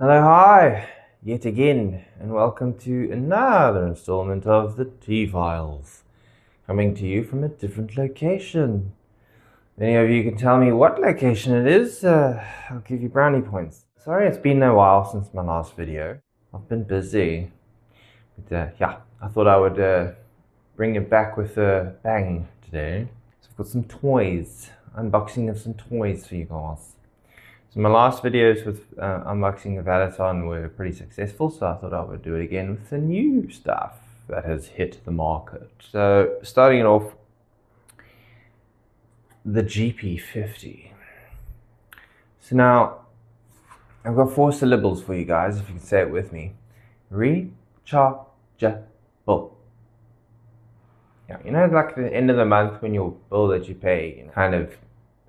Hello, hi, yet again, and welcome to another installment of the T-Files, coming to you from a different location. If any of you can tell me what location it is, I'll give you brownie points. Sorry it's been a while since my last video. I've been busy, but yeah, I thought I would bring it back with a bang today. So I've got some toys, unboxing of some toys for you guys. So my last videos with unboxing the Valeton were pretty successful, so I thought I would do it again with the new stuff that has hit the market. So starting it off, the GP-50. So now, I've got 4 syllables for you guys, if you can say it with me. Rechargeable. Yeah, you know, like at the end of the month when your bill that you pay kind of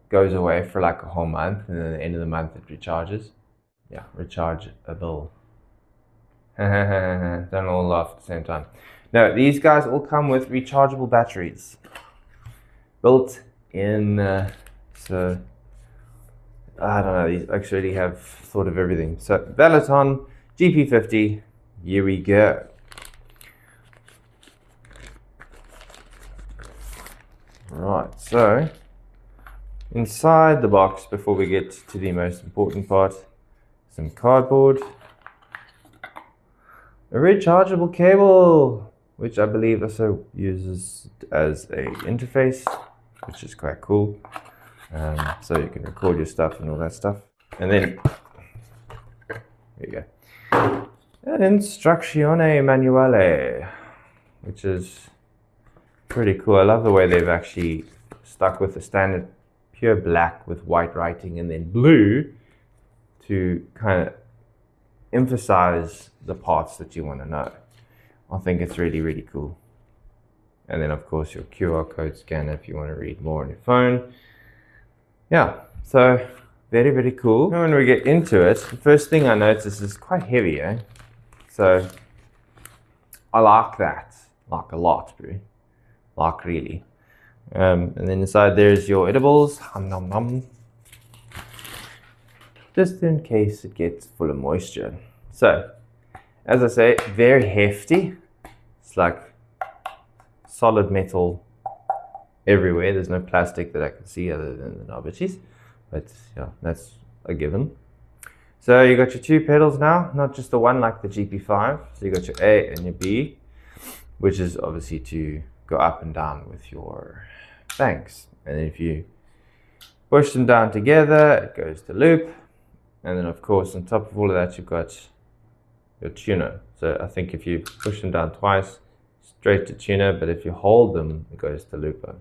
goes away for like a whole month, and then at the end of the month it recharges. Yeah, rechargeable. Don't all laugh at the same time. No, these guys all come with rechargeable batteries built in. So I don't know, these actually have thought of everything. So Valeton GP-50, here we go. Right, so inside the box, before we get to the most important part, some cardboard, a rechargeable cable, which I believe also uses as a interface, which is quite cool. So you can record your stuff and all that stuff. And then, there you go, an instruzione manuale, which is pretty cool. I love the way they've actually stuck with the standard pure black with white writing and then blue to kind of emphasize the parts that you want to know. I think it's really, really cool. And then of course your QR code scanner if you want to read more on your phone. Yeah, so very, very cool. And when we get into it, the first thing I notice is quite heavy, eh? So I like that, like a lot, bro. Like really. And then inside there's your edibles, nom nom, just in case it gets full of moisture. So, as I say, very hefty. It's like solid metal everywhere. There's no plastic that I can see other than the knobbities, but yeah, that's a given. So you got your 2 pedals now, not just the one like the GP5. So you got your A and your B, which is obviously to go up and down with your banks. And if you push them down together, it goes to loop. And then of course on top of all of that you've got your tuner. So I think if you push them down twice, straight to tuner, but if you hold them, it goes to looper.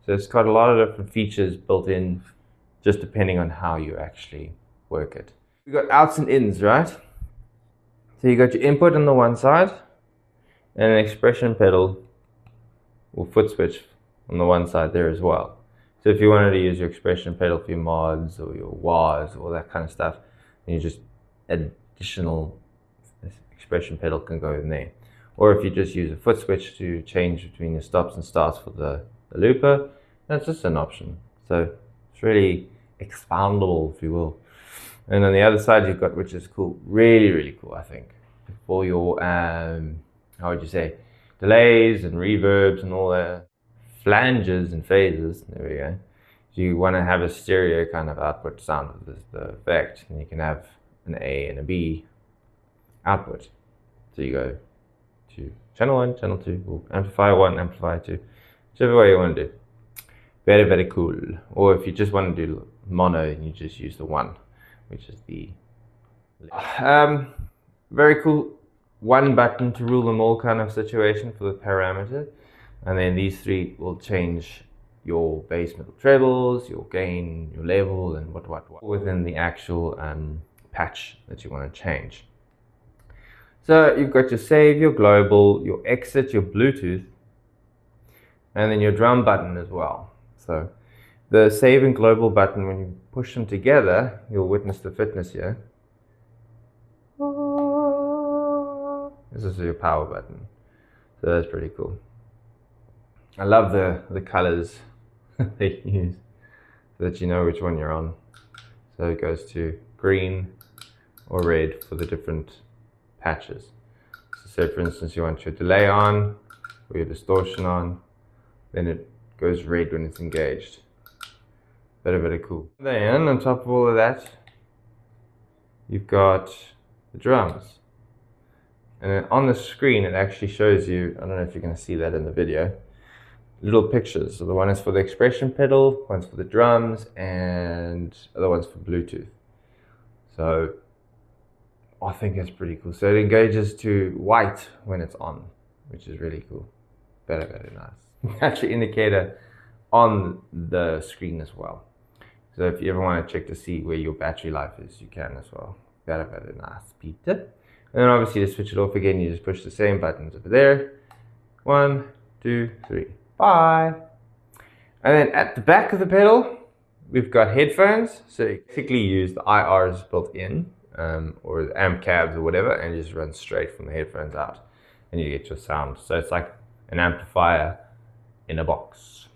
So it's got a lot of different features built in, just depending on how you actually work it. You've got outs and ins, right? So you got your input on the one side and an expression pedal or foot switch on the one side there as well. So if you wanted to use your expression pedal for your mods or your wahs or that kind of stuff, then you just additional expression pedal can go in there. Or if you just use a foot switch to change between your stops and starts for the looper, that's just an option. So it's really expandable, if you will. And on the other side you've got, which is cool, really, really cool, I think, for your, how would you say, delays and reverbs and all that, flanges and phases, there we go. So you want to have a stereo kind of output sound of the effect, and you can have an A and a B output. So you go to channel 1, channel 2, or amplifier 1, amplifier 2, whichever way you want to do. Very, very cool. Or if you just want to do mono, you just use the 1, which is the very cool 1 button to rule them all kind of situation for the parameter. And then these 3 will change your bass, middle, trebles, your gain, your level, and what within the actual patch that you want to change. So you've got your save, your global, your exit, your Bluetooth, and then your drum button as well. So the save and global button, when you push them together, you'll witness the fitness here. This is your power button. So that's pretty cool. I love the colors they use so that you know which one you're on. So it goes to green, or red for the different patches. So say for instance you want your delay on or your distortion on, then it goes red when it's engaged. Very cool. Then on top of all of that, you've got the drums. And then on the screen it actually shows you, I don't know if you're going to see that in the video, little pictures. So the one is for the expression pedal, one's for the drums, and the other one's for Bluetooth. So I think that's pretty cool. So it engages to white when it's on, which is really cool. Very nice. Battery indicator on the screen as well. So if you ever want to check to see where your battery life is, you can as well. Very nice, Peter. And then obviously to switch it off again, you just push the same buttons over there. 1, 2, 3, bye. And then at the back of the pedal, we've got headphones. So you basically use the IRs built in, or the amp cabs or whatever, and you just run straight from the headphones out and you get your sound. So it's like an amplifier in a box.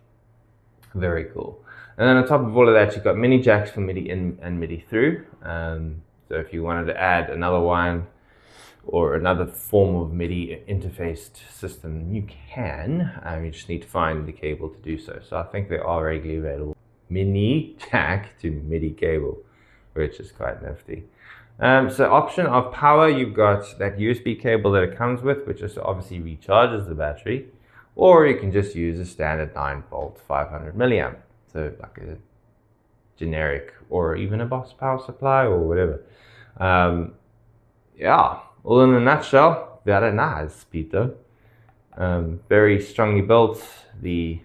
Very cool. And then on top of all of that, you've got mini jacks for MIDI in and MIDI through. So if you wanted to add another one or another form of MIDI interfaced system, you can. You just need to find the cable to do so. So I think they are regularly available. Mini jack to MIDI cable, which is quite nifty. So option of power, you've got that USB cable that it comes with, which just obviously recharges the battery, or you can just use a standard 9-volt 500 milliamp. So like a generic or even a Boss power supply or whatever. Yeah, all in a nutshell, very nice, Peter. Very strongly built. The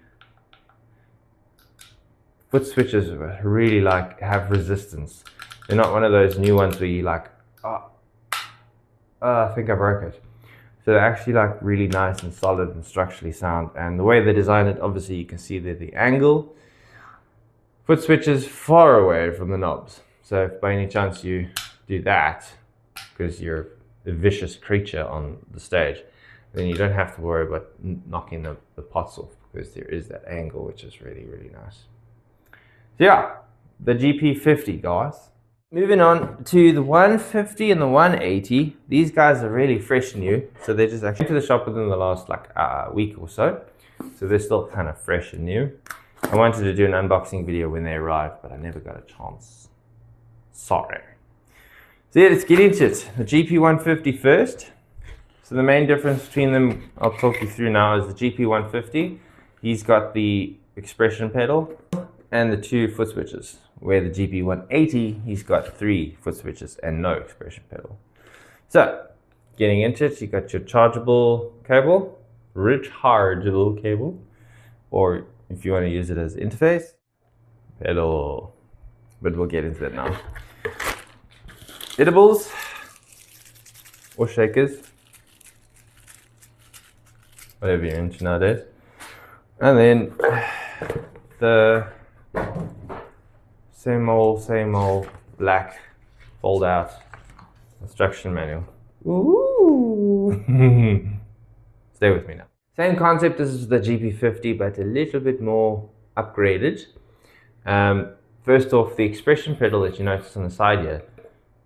foot switches really like have resistance. They're not one of those new ones where you like, I think I broke it. So they're actually like really nice and solid and structurally sound. And the way they design it, obviously you can see that the angle. Foot switches far away from the knobs. So if by any chance you do that, because you're a vicious creature on the stage, then you don't have to worry about knocking the pots off, because there is that angle, which is really nice. So yeah, the GP-50, guys. Moving on to the 150 and the 180. These guys are really fresh and new. So they just actually came to the shop within the last like week or so. So they're still kind of fresh and new. I wanted to do an unboxing video when they arrived, but I never got a chance. Sorry. So yeah, let's get into it. The GP-150 first. So the main difference between them, I'll talk you through now, is the GP-150. He's got the expression pedal and the 2 foot switches, where the GP-180, he's got 3 foot switches and no expression pedal. So, getting into it, you got your rechargeable cable, or if you want to use it as interface, pedal, but we'll get into that now. Edibles or shakers, whatever you're into nowadays. And then the same old black fold out instruction manual. Ooh. Stay with me now. Same concept as the GP-50, but a little bit more upgraded. First off, the expression pedal that you notice on the side here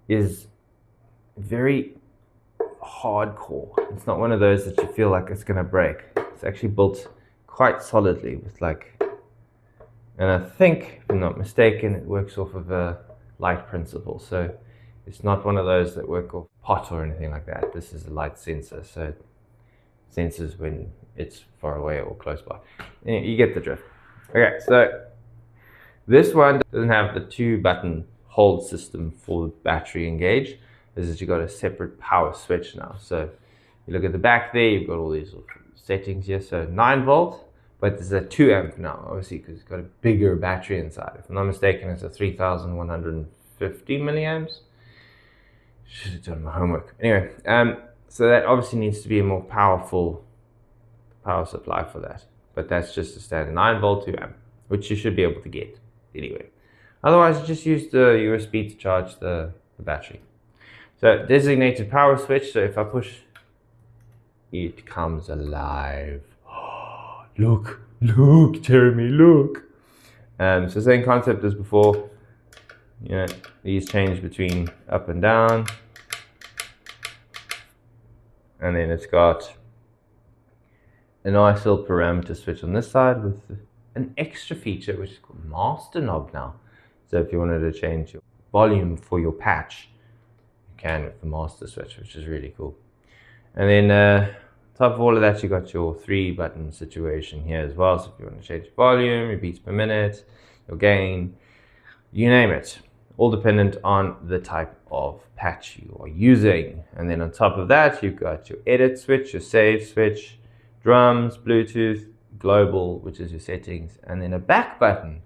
is very hardcore. It's not one of those that you feel like it's gonna break. It's actually built quite solidly with like, and I think, if I'm not mistaken, it works off of a light principle. So it's not one of those that work off pot or anything like that. This is a light sensor, so it senses when it's far away or close by. Anyway, you get the drift. Okay, so this one doesn't have the 2-button hold system for battery engage. This is, you got a separate power switch now. So you look at the back there, you've got all these settings here. So 9-volt, but there's a 2 amp now, obviously, because it's got a bigger battery inside. If I'm not mistaken, it's a 3150 milliamps. Should have done my homework. Anyway, so that obviously needs to be a more powerful power supply for that. But that's just a standard 9-volt 2 amp, which you should be able to get anyway. Otherwise, you just use the USB to charge the battery. So designated power switch. So if I push, it comes alive. Look, Jeremy, look. So same concept as before. You know, these change between up and down. And then it's got a nice little parameter switch on this side with an extra feature which is called master knob now. So if you wanted to change your volume for your patch, you can with the master switch, which is really cool. And then on top of all of that, you got your 3-button situation here as well. So if you want to change your volume, your beats per minute, your gain, you name it, all dependent on the type of patch you are using. And then on top of that, you've got your edit switch, your save switch, drums, Bluetooth, global, which is your settings, and then a back button.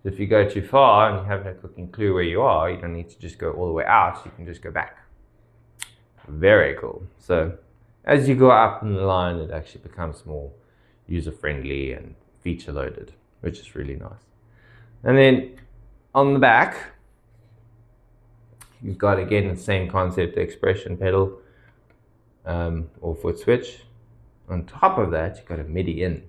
So if you go too far and you have no cooking clue where you are, you don't need to just go all the way out, you can just go back. Very cool. So as you go up in the line, it actually becomes more user-friendly and feature-loaded, which is really nice. And then on the back, you've got, again, the same concept, the expression pedal or foot switch. On top of that, you've got a MIDI in.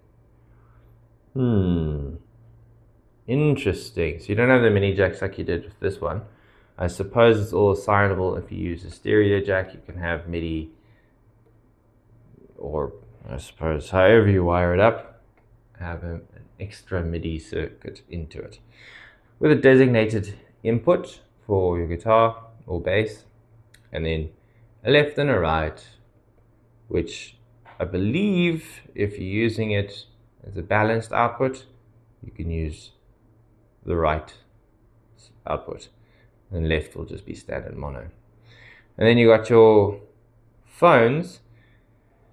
Interesting. So you don't have the mini jacks like you did with this one. I suppose it's all assignable. If you use a stereo jack, you can have MIDI, or I suppose however you wire it up, have an extra MIDI circuit into it with a designated input for your guitar or bass, and then a left and a right, which I believe if you're using it as a balanced output, you can use the right output, and left will just be standard mono. And then you got your phones,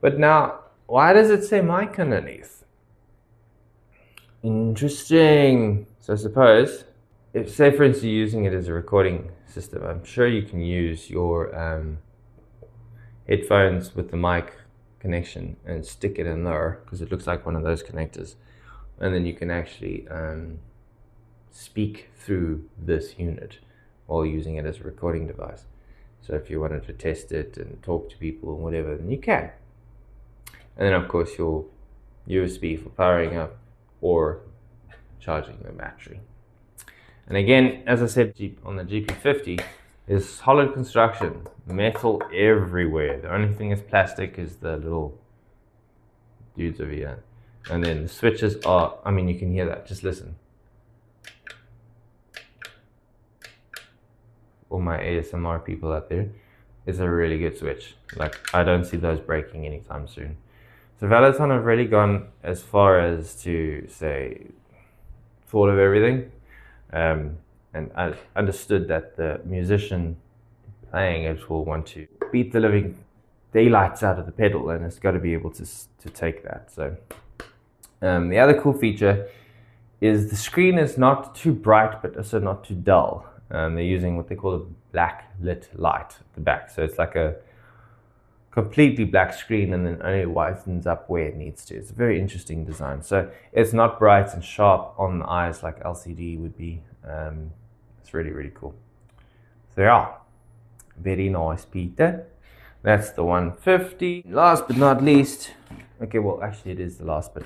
but now why does it say mic underneath? Interesting. So I suppose if, say for instance, you're using it as a recording system, I'm sure you can use your headphones with the mic connection and stick it in there, because it looks like one of those connectors, and then you can actually speak through this unit while using it as a recording device. So if you wanted to test it and talk to people or whatever, then you can. And then of course your USB for powering up or charging the battery. And again, as I said on the GP-50, is solid construction, metal everywhere. The only thing is plastic is the little dudes over here. And then the switches are, I mean, you can hear that, just listen. All my ASMR people out there, it's a really good switch. Like, I don't see those breaking anytime soon. So Valeton have really gone as far as to say, thought of everything. And I understood that the musician playing it will want to beat the living daylights out of the pedal, and it's got to be able to take that. So the other cool feature is the screen is not too bright, but also not too dull. They're using what they call a black lit light at the back. So it's like a completely black screen, and then only whitens up where it needs to. It's a very interesting design. So it's not bright and sharp on the eyes like LCD would be. It's really, really cool. So yeah, very nice, Peter. That's the 150. Last but not least, okay, well actually it is the last, but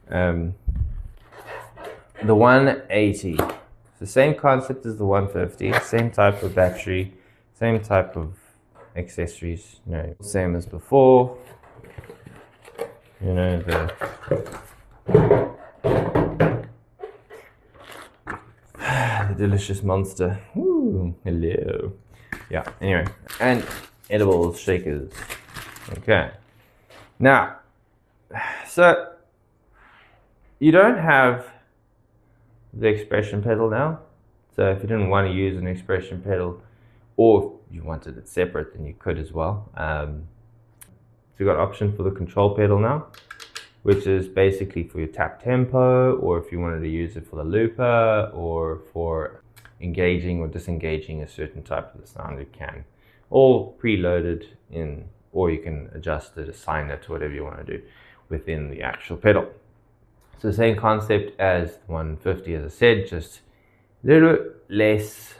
the 180. The same concept as the 150, same type of battery, same type of accessories, you know, same as before. You know, the delicious monster. Ooh, hello. Yeah, anyway, and edible shakers. Okay. Now, so you don't have the expression pedal now. So if you didn't want to use an expression pedal, or if you wanted it separate, then you could as well. So you've got option for the control pedal now, which is basically for your tap tempo, or if you wanted to use it for the looper, or for engaging or disengaging a certain type of the sound, you can. All preloaded in, or you can adjust it, assign it to whatever you want to do within the actual pedal. So the same concept as the 150, as I said, just a little less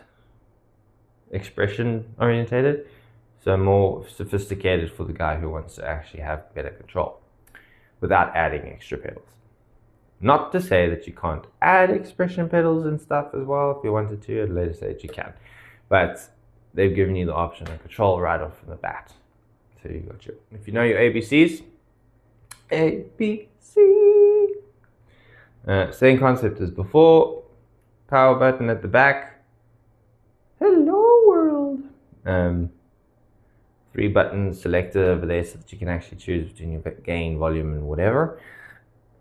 expression orientated, so more sophisticated for the guy who wants to actually have better control without adding extra pedals. Not to say that you can't add expression pedals and stuff as well. If you wanted to, at a later stage you can. But they've given you the option and control right off from the bat. So you got your, if you know your ABCs, ABC. Same concept as before. Power button at the back. Hello world. 3 buttons selected over there so that you can actually choose between your gain, volume, and whatever.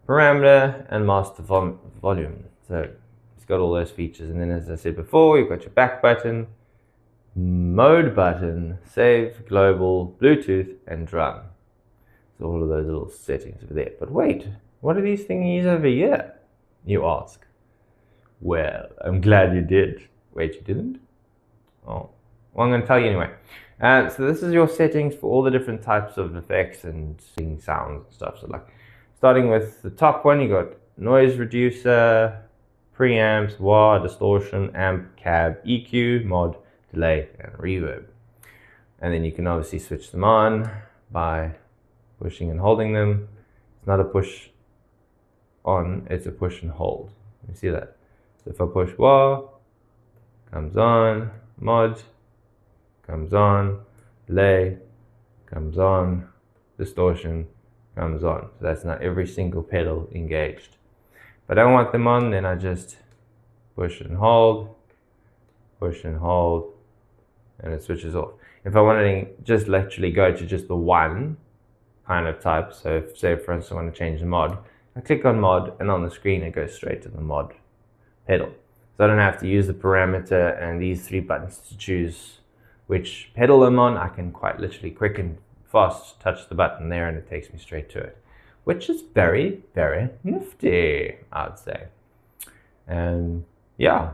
Parameter and master volume. So it's got all those features. And then, as I said before, you've got your back button, mode button, save, global, Bluetooth, and drum. So all of those little settings over there. But wait, what are these thingies over here, you ask? Well, I'm glad you did. Wait, you didn't? Oh, well, I'm going to tell you anyway. So this is your settings for all the different types of effects and sounds and stuff. So like, starting with the top one, you got noise reducer, preamps, wah, distortion, amp, cab, EQ, mod, delay, and reverb. And then you can obviously switch them on by pushing and holding them. It's not a push on, it's a push and hold. You see that? So if I push wah, comes on, mod, comes on, delay, comes on, distortion, comes on. So that's not every single pedal engaged. If I don't want them on, then I just push and hold, and it switches off. If I want to just literally go to just the one kind of type, so if, say for instance I want to change the mod, I click on mod and on the screen it goes straight to the mod pedal. So I don't have to use the parameter and these 3 buttons to choose which pedal I'm on. I can quite literally quick and fast touch the button there and it takes me straight to it, which is very, very nifty, I'd say. And yeah,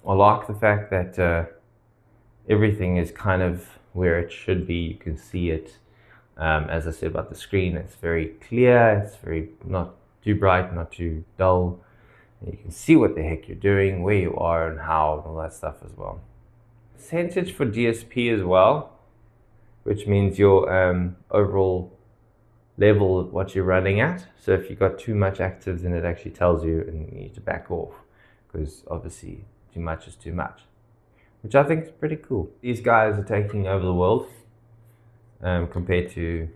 I like the fact that everything is kind of where it should be. You can see it. As I said about the screen, it's very clear. It's very not too bright, not too dull. And you can see what the heck you're doing, where you are, and how, and all that stuff as well. Percentage for DSP as well, which means your overall level what you're running at. So if you've got too much active, then it actually tells you and you need to back off, because obviously too much is too much, which I think is pretty cool. These guys are taking over the world compared to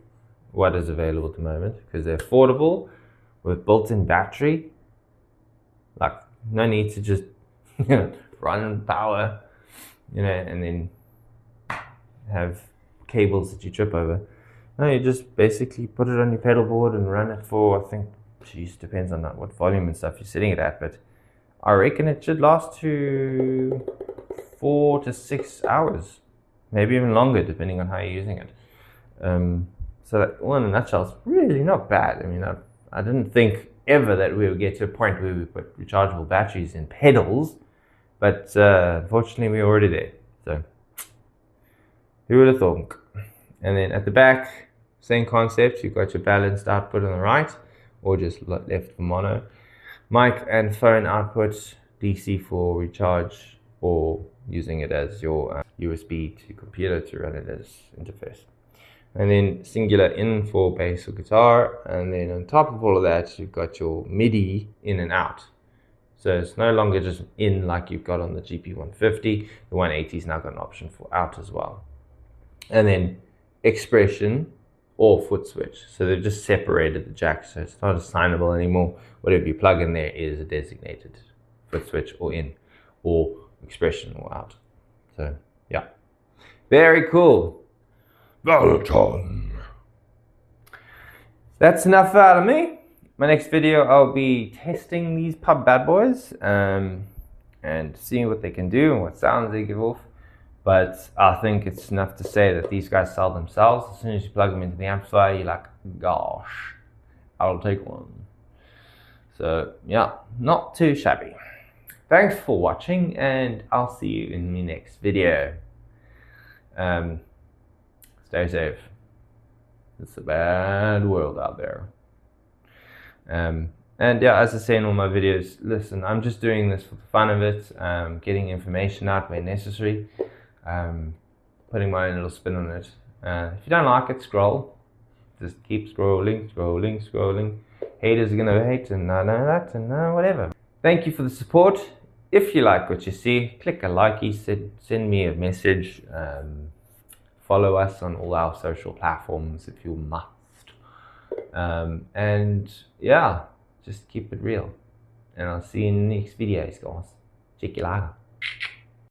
what is available at the moment, because they're affordable with built-in battery. Like, no need to just run power, and then have cables that you trip over. No, you just basically put it on your pedal board and run it for, I think, geez, depends on what volume and stuff you're setting it at, but I reckon it should last to 4 to 6 hours, maybe even longer, depending on how you're using it. So that, all in a nutshell, it's really not bad. I mean, I didn't think ever that we would get to a point where we put rechargeable batteries in pedals, but unfortunately we're already there. So who would have thought? And then at the back, same concept. You've got your balanced output on the right, or just left for mono. Mic and phone output, DC for recharge, or using it as your USB to computer to run it as interface. And then singular in for bass or guitar. And then on top of all of that, you've got your MIDI in and out. So it's no longer just in like you've got on the GP-150. The 180's now got an option for out as well. And then expression or foot switch. So they've just separated the jack, so it's not assignable anymore. Whatever you plug in there is a designated foot switch or in, or expression or out. So yeah, very cool. Valeton. That's enough out of me. My next video, I'll be testing these bad boys and seeing what they can do and what sounds they give off. But I think it's enough to say that these guys sell themselves. As soon as you plug them into the amplifier, you're like, gosh, I'll take one. So yeah, not too shabby. Thanks for watching, and I'll see you in the next video. Stay safe. It's a bad world out there. And yeah, as I say in all my videos, listen, I'm just doing this for the fun of it, getting information out where necessary, putting my own little spin on it. If you don't like it, scroll. Just keep scrolling, scrolling, scrolling. Haters are gonna hate, and I know that, and whatever. Thank you for the support. If you like what you see, click a likey, send me a message, follow us on all our social platforms if you must. And yeah, just keep it real. And I'll see you in the next videos, guys. Check you later.